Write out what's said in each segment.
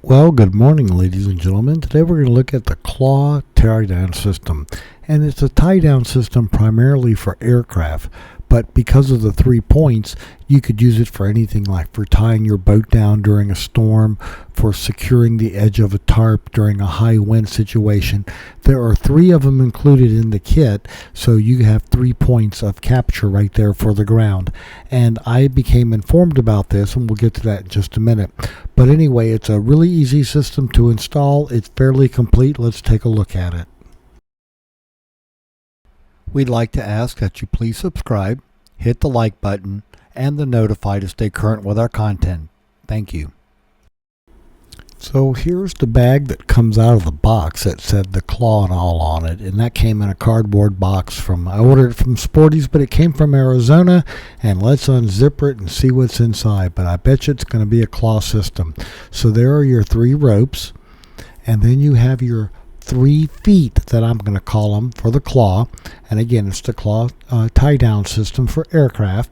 Well, good morning, ladies and gentlemen. Today we're going to look at the Claw Tiedown System. And it's a tie-down system primarily for aircraft. But because of the 3 points, you could use it for anything, like for tying your boat down during a storm, for securing the edge of a tarp during a high wind situation. There are 3 of them included in the kit, so you have 3 points of capture right there for the ground. And I became informed about this, and we'll get to that in just a minute. But anyway, it's a really easy system to install. It's fairly complete. Let's take a look at it. We'd like to ask that you please subscribe, hit the like button, and the notify to stay current with our content. Thank you. So here's the bag that comes out of the box that said the Claw and all on it, and that came in a cardboard box I ordered it from Sporty's, but it came from Arizona. And let's unzip it and see what's inside. But I bet you it's going to be a Claw system. So there are your 3 ropes, and then you have your 3 feet that I'm going to call them for the Claw. And again, it's the Claw tie-down system for aircraft.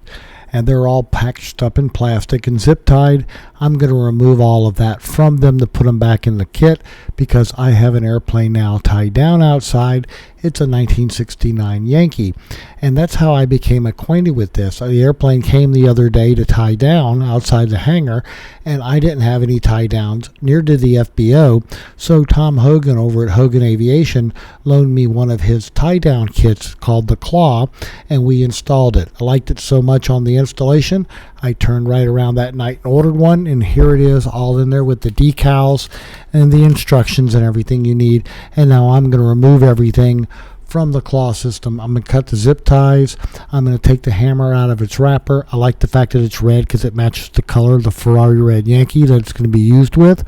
And they're all packaged up in plastic and zip tied. I'm going to remove all of that from them to put them back in the kit, because I have an airplane now tied down outside. It's a 1969 Yankee. And that's how I became acquainted with this. The airplane came the other day to tie down outside the hangar, and I didn't have any tie downs, near did the FBO. So Tom Hogan over at Hogan Aviation loaned me one of his tie down kits called the Claw, and we installed it. I liked it so much on the installation, I turned right around that night and ordered one, and here it is, all in there with the decals and the instructions and everything you need. And now I'm going to remove everything from the Claw system. I'm going to cut the zip ties. I'm going to take the hammer out of its wrapper. I like the fact that it's red because it matches the color of the Ferrari red Yankee that it's going to be used with.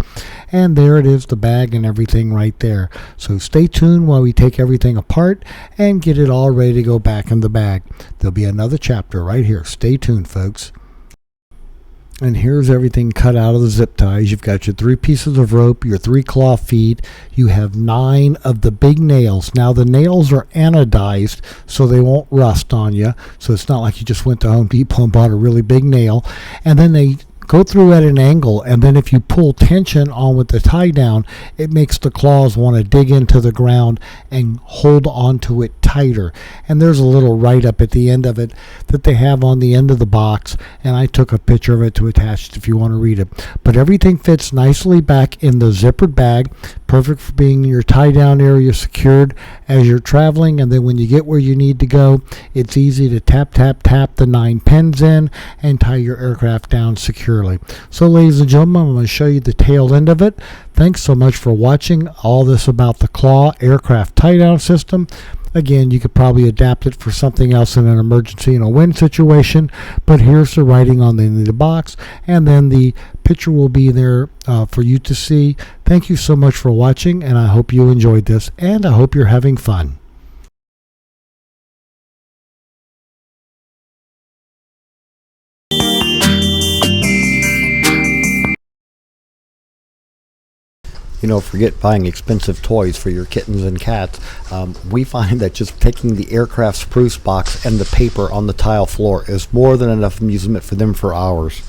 And there it is, the bag and everything right there. So stay tuned while we take everything apart and get it all ready to go back in the bag. There'll be another chapter right here. Stay tuned, folks. And here's everything cut out of the zip ties. You've got your 3 pieces of rope, your 3 claw feet. You have 9 of the big nails. Now the nails are anodized so they won't rust on you. So it's not like you just went to Home Depot and bought a really big nail. And then they go through at an angle, and then if you pull tension on with the tie down, it makes the claws want to dig into the ground and hold onto it tighter. And there's a little write-up at the end of it that they have on the end of the box, and I took a picture of it to attach it if you want to read it. But everything fits nicely back in the zippered bag, perfect for being your tie down area secured as you're traveling. And then when you get where you need to go, it's easy to tap the 9 pins in and tie your aircraft down securely. So ladies and gentlemen, I'm going to show you the tail end of it. Thanks so much for watching all this about the Claw aircraft tie-down system. Again, you could probably adapt it for something else in an emergency in a wind situation, but here's the writing on the end of the box, and then the picture will be there for you to see. Thank you so much for watching, and I hope you enjoyed this, and I hope you're having fun. Forget buying expensive toys for your kittens and cats. We find that just taking the aircraft spruce box and the paper on the tile floor is more than enough amusement for them for hours.